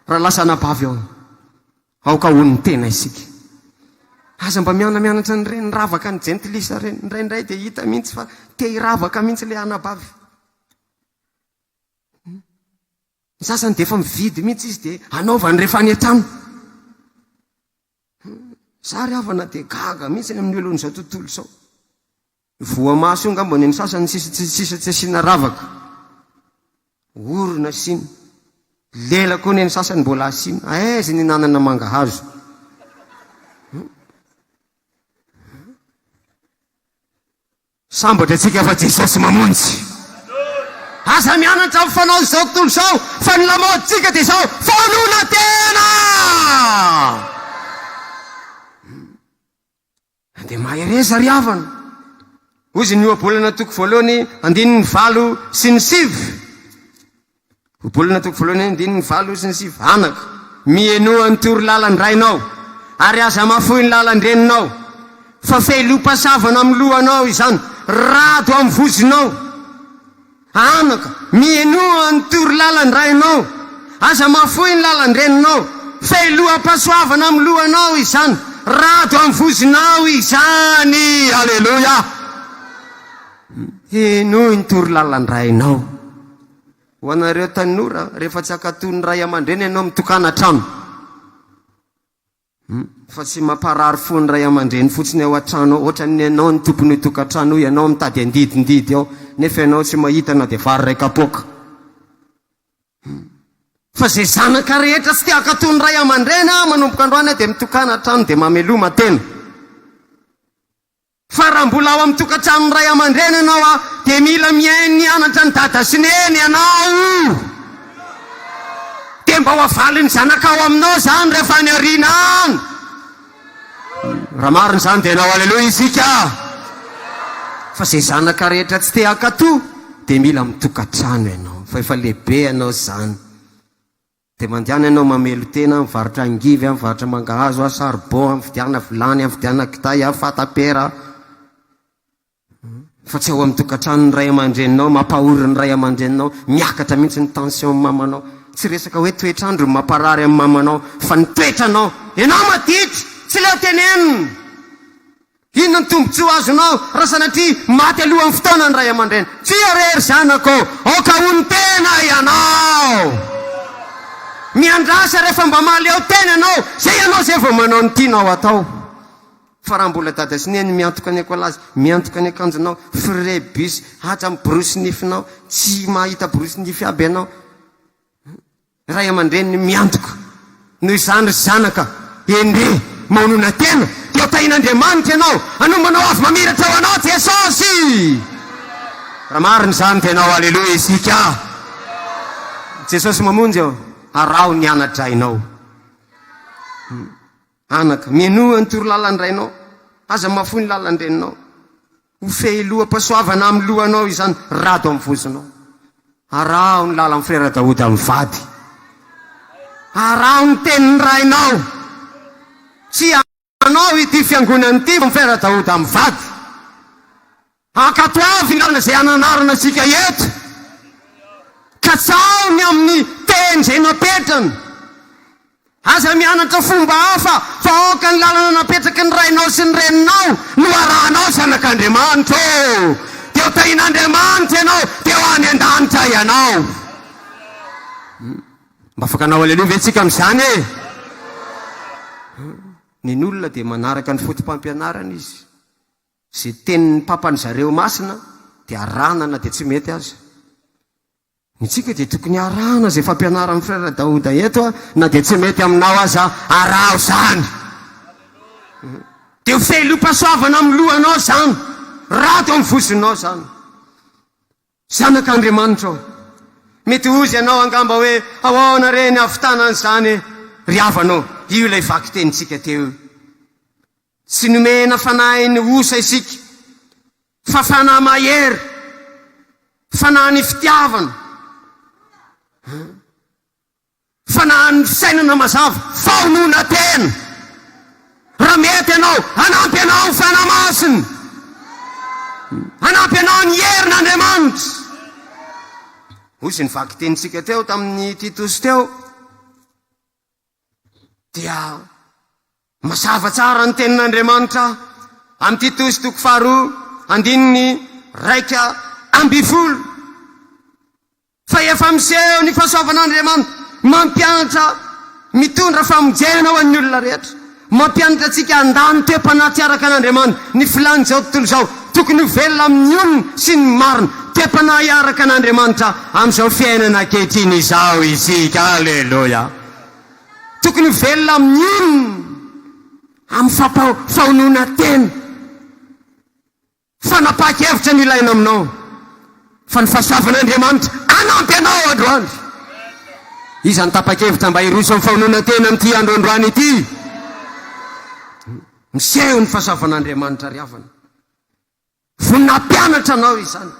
raha lasa anabavy ao aoka hon'ny tena isika aza mba mianamianatra ny reny ravaka ny jentilisa reny indraindray de hita mihitsy fa te hiravaka mihitsy le anabavy ny sasany de efa mividy mihitsy izy de anaovany rehefa any an-trano zary avana de gaga mihitsy ny amin'ny olon'izao tontolo zao voa maso io ngamba ny sasany sisa tsy asiana ravaka orona siny lela koa ny sasany mbola asina aizy ny nanana mangahazo sambatra atsika fa Jesosy mamonjy aza mianatra amin'ny fanao zao tontolo zao fa ny lamaoditsika de zao fanona tena de mahereza ry havana ozy ny obolana toko voalohany andiny ny valo sy ny sivy obolana toko voalohany andiny ny valo sy ny sivy anaka mienoa ny tory lalany rainao ary aza mafoy ny lalany reninao fa felompasavana amin'ny lohanao izany rato amin'ny vozinao anaka mienoa ny tory lalany rainao aza mafoy ny lalany reninao feloampasoavana amin'ny lohanao izany rato amin'ny vozinao izany aleloia enoa ny tory lalany rainao ho anareo tanora rehefa tsy akatony ray aman-dreny ianao mitokana trano fa tsy mamparary fo ny ray aman-dreny fotsiny ao an-trano ohatra ny ianao ny tompony tokantrano io ianao mitady andidindidy ao nefa ianao tsy mahita na de vary ray kapoka fa zay zanaka rehetra tsy tia akatony ray aman-dreny manomboka androany de mitokana trano de mameloma tena fa raha mbola ao amin'ny tokantrano ray aman-dreny ianao a de mila miainy anatra ny dada sy ny eny ianao de mba ho avaly ny zanaka ao aminao zany rehefa ny arina any raha mariny zany de nao aleloia isika fa zay zanaka rehetra tsy te akato de mila mitokantrano ianao fa efa lehibe ianao zany de mandiana ianao mamelo tena mivarotra angivy mivarotra mangahazo a sarbon mividiana vilany mividiana kitay a fatapera fa tsy ao amin'ny tokantrano ny ray aman-dreninao mampahory ny ray aman-dreninao miakatra mihitsy ny tension amin'ny mamanao tsy resaka hoe toetrandro mamparary amin'ny mamanao fa ny toetranao ianao madity tsy leo teneniny inona ny tombontsoa azonao raha sanatria maty alohan'ny fotoana ny ray aman-dreny tsy arery zanako oka hony tena ianao miandrasa rehefa mba maly eo tena ianao zay ianao zay vao manao ny tianao atao fa raha mbola dada sy neny miantoka ny akolazy miantoka ny akanjonao frebus hatra amin'ny brosinifinao tsy mahita brosinify aby ianao ray aman-dreny miantoka noho izany ry zanaka endre maonona tena de otain'Andriamanitra ianao anombanao avy mamiratra ao anao Jesosy raha mariny zany tenao aleloia isika Jesosy mamonjy ao arao ny anadrainao anaka mienoa ny tory lalany rainao aza mafoy ny lalany reninao ho feloam-pasoavana amin'ny lohanao izany rado amin'ny vozinao arao ny lala amin'ny frera Daoda amin'ny vady arao ny tenin'ny rainao tsy anao ity fiangonany ity amin'ny frera Daoda amin'ny vady akato avy ny lalana zay ananarana sika eto ka tsaony amin'ny teny zay napetrany aza mianatra fomba hafa fa aoka ny lalana napetraky ny rainao sy ny reninao no arahanao zanak'Andriamanitra teo tahin'Andriamanitra ianao teo any an-danitra ianao. Mba afaka anao aleloha ve tsika amin'izany e? Ny olona dia manaraka ny fotom-pampianarana izy. Zay tenin'ny papany zareo masina dia arahana dia tsy mety aza. Nitsika dia tokony arahana zay fampianaran'ny frère Daouda eto na dia tsy mety aminao aza araho zany. Dia ho fehilopasoavana amin'ny lohanao zany, rato amin'ny vosonao zany. Zanak'Andriamanitra mety ozy ianao angamba hoe ahoana reny avitanany zany ry havanao. Io ilay vaky tenitsika teo. Tsy nomena fanahy ny osa isika fa fanahy mahery, fanahy ny fitiavana, fanahy ny fisainana mazava, faonoana tena. Raha mety ianao hanampy ianao ny fanahy masina, hanampy ianao ny herin'Andriamanitra. Ozy ny vaky tenitsika teo tamin'ny Titos teo dia mazava tsara ny tenin'Andriamanitra amin'ny Titos 2:1 fa efa miseho ny fahasoavan'Andriamanitra mampianatra mitondra famonjena ho an'ny olona rehetra, mampianatra antsika handany toepanaty araka an'Andriamanitra. Ny filany zao tontolo zao tokony ho velona amin'ny olona sy ny marina, toepanahy araka an'Andriamanitra amin'izao fiainana ankehitriny izao isika. Alleluia. Tokony ho velona amin'ny olona amin'ny fahonoana tena. Fanapaka-hevitra ny ilaina aminao fa ny fahasoavan'Andriamanitra anampy anao androany. Iza ny tapa-kevitra mba hiroso amin'ny fahonoana tena amin'ity androandroany ity? Miseho ny fahasoavan'Andriamanitra ry havana. Vonina mpianatra anao izany,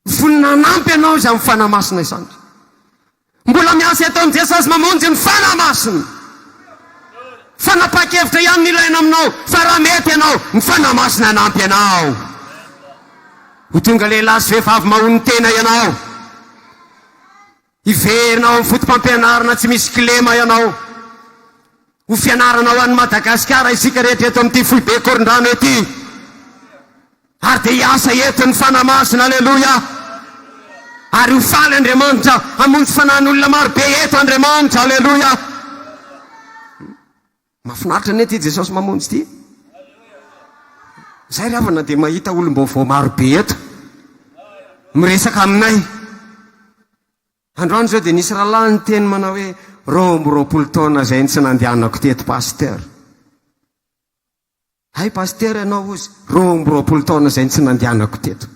vonina anampy anao izy amin'ny fanahy masina izany. Mbola miasa eto amin'ny Jesosy mamonjy ny fanahy masina. Fanapaka-hevitra ihany ny ilaina aminao fa raha mety ianao ny fanahy masina anampy anao. Ho tonga lehilahy sy vehivavy mahony tena ianao, iverinao amin'ny fotom-pampianarana tsy misy kilema ianao, ho fianaranao an'ny Madagasikara isika rehetra eto amin'ity foibe Korondrano ety, ary dia hiasa eto ny fanahy masina. Alleluia. Ary ho faly Andriamanitra hamonjy fanahin'olona maro be eto Andriamanitra. Alleluia. Mahafinaritra ny ety Jesosy mamonjy ity. Zay ry havana dia mahita olom-baovao maro be eto miresaka aminay. Androany zao dia nisy rahalahy ny teny manao hoe 20 taona zay ny tsy nandehanako teto paster. Hay paster ianao ozy 20 taona zay ny tsy nandehanako teto.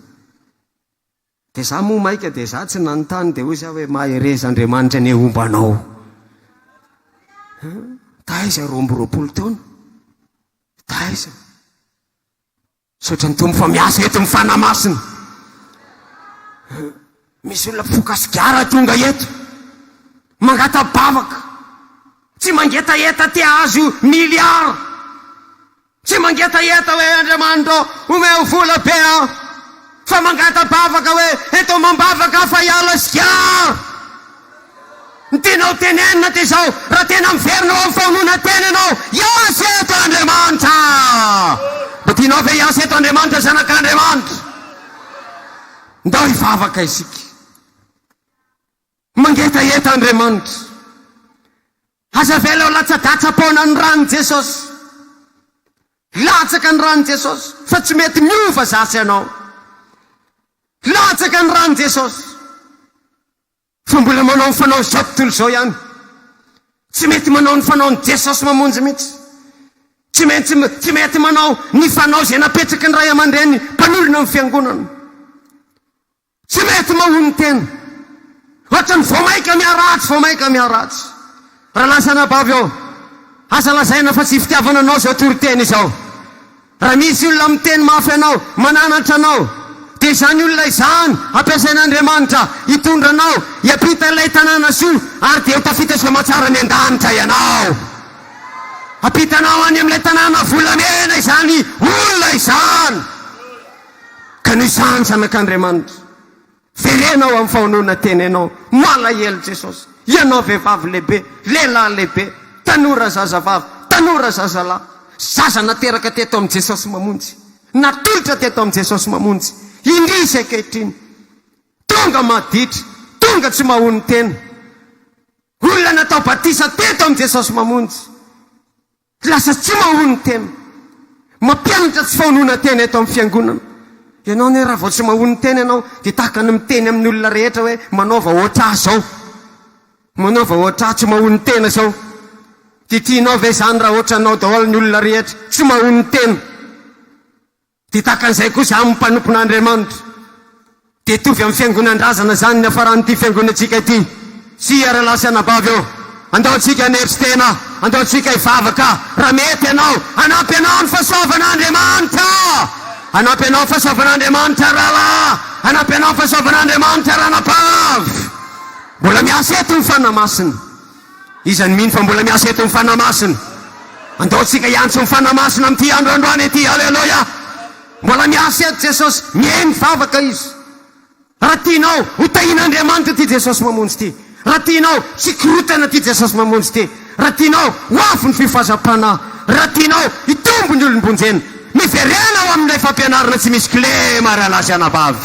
Dia za moa maika dia za tsy nanontany dia ozy aho hoe maherez'Andriamanitra ny ombanao. Taiza 20 taona? Taiza? Sotra ny tombo fa miasa eto ny fanahy masina. Misy olona fokasigara tonga eto mangata-bavaka, tsy mangetaeta te azo miliara, tsy mangetaeta hoe Andriamanitra omeo vola be aho, fa mangata-bavaka hoe eto mambavaka fa hiala sigara. Ny tenao tenenina ty zao, raha tena miverinao amin'ny fahonoana tena ianao, hiasa eto Andriamanitra. Mba tianao ve hiasa eto Andriamanitra zanak'Andriamanitra? Ndao hivavaka isika, mangetaeta Andriamanitra. Aza vela ho latsa-datsapona ny rano Jesosy, latsaka ny rano Jesosy, fa tsy mety miova zasy ianao. Latsaka ny rano Jesosy, fa mbola manao ny fanao zao tontolo zao ihany. Tsy mety manao ny fanao ny Jesosy mamonjy mihitsy. Tsy mety manao ny fanao zay napetraky ny ray aman-dreny mpanorina amin'ny fiangonana. Tsy mety mahony tena. Ohatra ny voamaika miaratsy. Raha lasana bavy ao, asa lazaina fa tsy fitiavana anao zao toriteny izao. Raha misy olona miteny mafy anao, mananatra anao, dia izany olona izany ampiasain'Andriamanitra hitondra anao, hiampita ilay tanàna soa, ary dia ho tafita izay mahatsara ny an-danitra ianao. Ampitanao any amin'ilay tanàna volamena izany olona izany. Ka noho izany zanak'Andriamanitra, verenao amin'ny fahonoana tena ianao. Malahelo Jesosy, ianao vehivavy lehibe, lehilahy lehibe, tanora zazavavy, tanora zazalahy, zaza nateraka teto amin'i Jesosy mamonjy, natolotra teto amin'i Jesosy mamonjy, indrisy ankehitriny, tonga maditra, tonga tsy mahony tena, olona natao batisa teto amin'i Jesosy mamonjy, lasa tsy mahony tena, mampianatra tsy fahonoana tena eto amin'ny fiangonana. Ianao ne raha vao tsy mahony tena ianao dia tahaka ny miteny amin'ny olona rehetra hoe manaova ohatrà zao, manaova ohatrà tsy mahony tena zao, dia tianao ve zany raha ohatra anao daholo ny olona rehetra tsy mahony tena, dia tahaka an'izay kosa amin'ny mpanompon'Andriamanitra. Dia tovy amin'ny fiangonan-drazana zany ny afaran'ity fiangonantsika ity. Siara-lahy sy anabavy eo, andaontsika haneritry tena, andaontsika hivavaka. Raha mety ianao, anampy ianao ny fahasoavan'Andriamanitra, anampy ianao ny fahasoavan'Andriamanitra rahalahy, anampy ianao ny fahasoavan'Andriamanitra ranabavy. Mbola miasa eto ny fanamasina, izany mino fa mbola miasa eto ny fanamasina. Andaontsika hiantso ny fanamasina amin'ity androandroany ity, aleluia. Mbola miasa eto Jesosy, mihaino vavaka izy. Raha tianao hotahin'Andriamanitra ty Jesosy mamonjy ty, raha tianao sikorotana ty Jesosy mamonjy ty, raha tianao hoafo ny fifazapana, raha tianao hitombo ny olombonjena, miverena ao amin'ilay fampianarana tsy misy kilema rahalahy sy anabavy.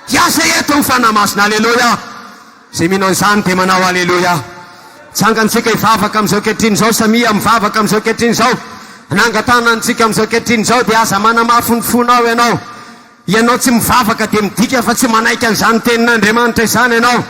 Hiasa eto ny fanamasina, aleluia. Zay minao izany dia manao aleluia. Tsangantsika hivavaka amin'izao kehitriny zao, samia mivavaka amin'izao kehitriny zao, nangatanantsika amin'izao kehitriny zao dia aza manamafy ny fonao ianao. Ianao tsy mivavaka dia midika fa tsy manaiky an'izany tenin'Andriamanitra izany ianao.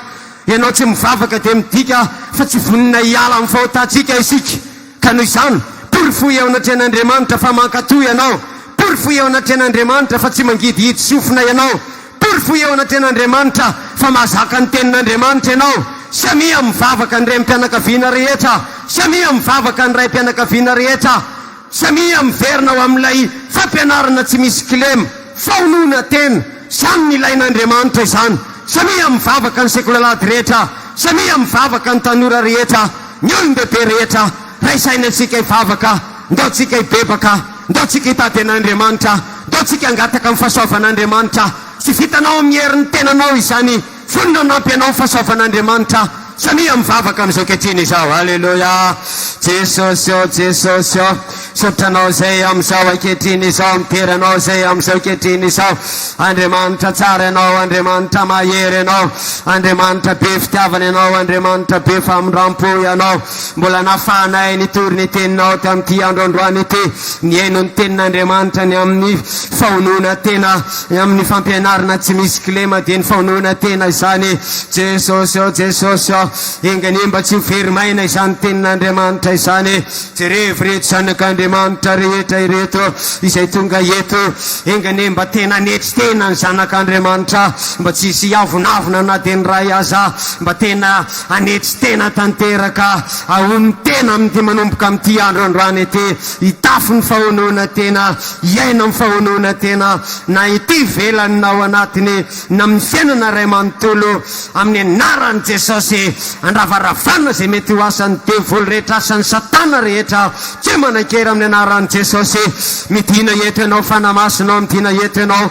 Ianao tsy mivavaka dia midika fa tsy vonina hiala amin'ny fahotantsika isika. Ka noho izany, porifoy ao anatrehan'Andriamanitra fa mankatoy ianao, porifoy ao anatrehan'Andriamanitra fa tsy mangidihidy sofina ianao, porifoy ao anatrehan'Andriamanitra fa mahazaka ny tenin'Andriamanitra ianao. Samia mivavaka ny raim-pianakaviana rehetra, samia mivavaka ny raim-pianakaviana rehetra, samia miverina ao amin'ilay fampianarana tsy misy kilema, fahonoana tena, samy ilain'Andriamanitra izany. Samia mivavaka ny sekolalady rehetra, samia mivavaka ny tanora rehetra, ny olon-dehibe rehetra. Raisaina antsika hivavaka, ndaotsika hibebaka, ndaotsika hitady an'Andriamanitra, ndaotsika hangataka amin'ny fahasoavan'Andriamanitra. Tsy vitanao amin'ny herin'ny tenanao izany, fonina nampy ianao ny fahasoavan'Andriamanitra. Samia mivavaka amin'izao kehitriny izao, aleluia. Jesosy eo, Jesosy eo, sotranao zay amin'izao ankehitriny izao, miteranao zay amin'izao kehitriny izao. Andriamanitra tsara ianao, Andriamanitra mahery ianao, Andriamanitra be fitiavana ianao, Andriamanitra be famindram-po ianao. Mbola nafanay nitory ny teninao tamin'ity androandroany ity, ny haino ny tenin'Andriamanitra ny amin'ny fahonoana tena, ny amin'ny fampianarana tsy misy kilema dia ny fahonoana tena izany. Jesosy eo, Jesosy eo, enganimba tsy miverimaina izany tenin'Andriamanitra izany. Jerevy reto zanak'Andriamanitra rehetra ireto izay tonga eto, enganemba tena netry tena ny zanak'Andriamanitra, mba tsy hisy avonavona na dia ny ray aza, mba tena anetry tena tanteraka, ahony tena amin'ity manomboka amin'ity androandroany ity, hitafy ny fahonoana tena, hiaina ny fahonoana tena, na ity velanao anatiny, na amin'ny fiainana ray manontolo, amin'ny anaran'i Jesosy. Andravaravana zay mety ho asan'ny devoly rehetra, asan'ny satana rehetra, tsy manakera amin'ny anaran'i Jesosy. Midina eto ianao fanamasinao, midina eto ianao.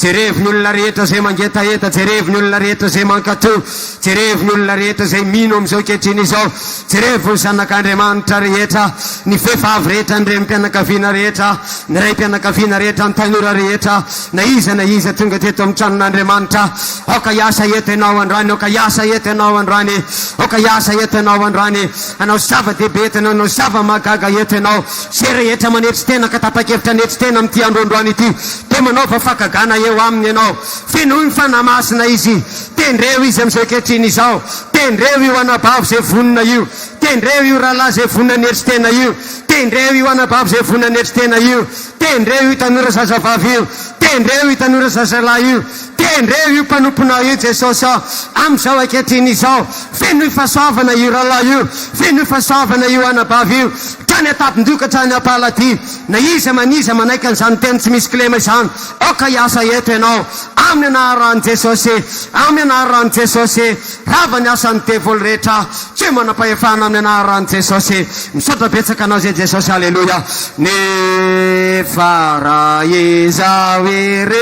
Jerevy ny olona rehetra zay mangetaeta, jerevy ny olona rehetra zay mankatò, jerevy ny olona rehetra zay mino amin'izao kehitriny izao, jerevy ny zanak'Andriamanitra rehetra, ny vehivavy rehetra, ny raim-pianakaviana rehetra, ny raim-pianakaviana rehetra, ny tanora rehetra, na iza tonga teto amin'ny tranon'Andriamanitra. Aoka hiasa eto ianao androany, aoka hiasa eto ianao androany, aoka hiasa eto ianao androany, anao zava-dehibe eto ianao, anao zava-magaga eto ianao. Zay rehetra manetry tena ka tapa-kevitra netry tena amin'ity androandroany ity, dia manaova fakagana eo aminy ianao. Fenohy ny fanamasina izy, tendreo izy amin'izao kehitriny izao, tendreo io anabavy zay vonina io, tendreo io rahalahy zay vonina netry tena io, tendreo io anabavy zay vonina netry tena io, tendreo io tanora zazavavy io, tendreo io tanora zazalahy io, tendreo io mpanomponao io Jesosy amin'izao ankehitriny izao. Fenohy fahasoavana io rahalahy io, fenohy fahasoavana io anabavy io, trany atapindoka trany ampalaty, na iza maniza manaiky an'izany tena tsy misy kilema izany. Aoka hiasa eto ianao amin'ny anaran'i Jesosy, amin'ny anaran'i Jesosy. Rava ny asan'ny devoly rehetra, tsy manam-pahefana amin'ny anaran'i Jesosy. Misaotra betsaka anao zay Jesosy, aleluia. Nefa raha izaho irery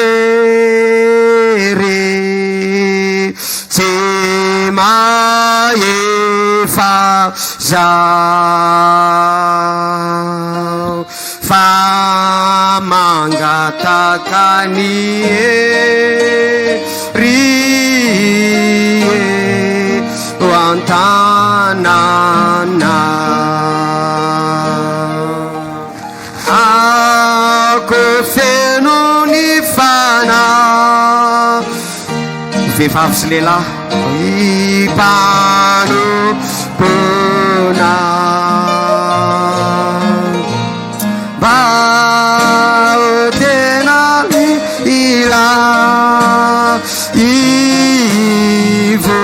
tsy maefa zao fa mangatakany ry antanana ako feno ny fana vehivavy sy lehilahy mpanompona mba tena ila ivo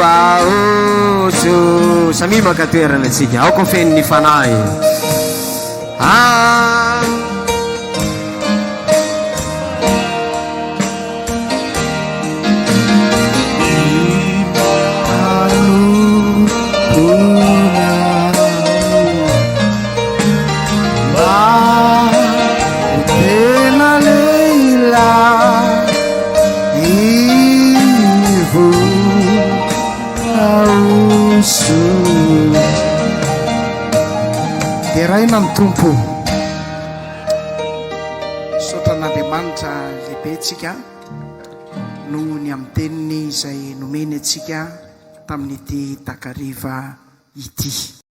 aoso samy maka toerana atsika aoko feno ny fanahy dia raina ny tompo sotran'andriamanitra lehibe tsika noho ny amin'ny teniny izay nomeny atsika tamin'ity takariva ity.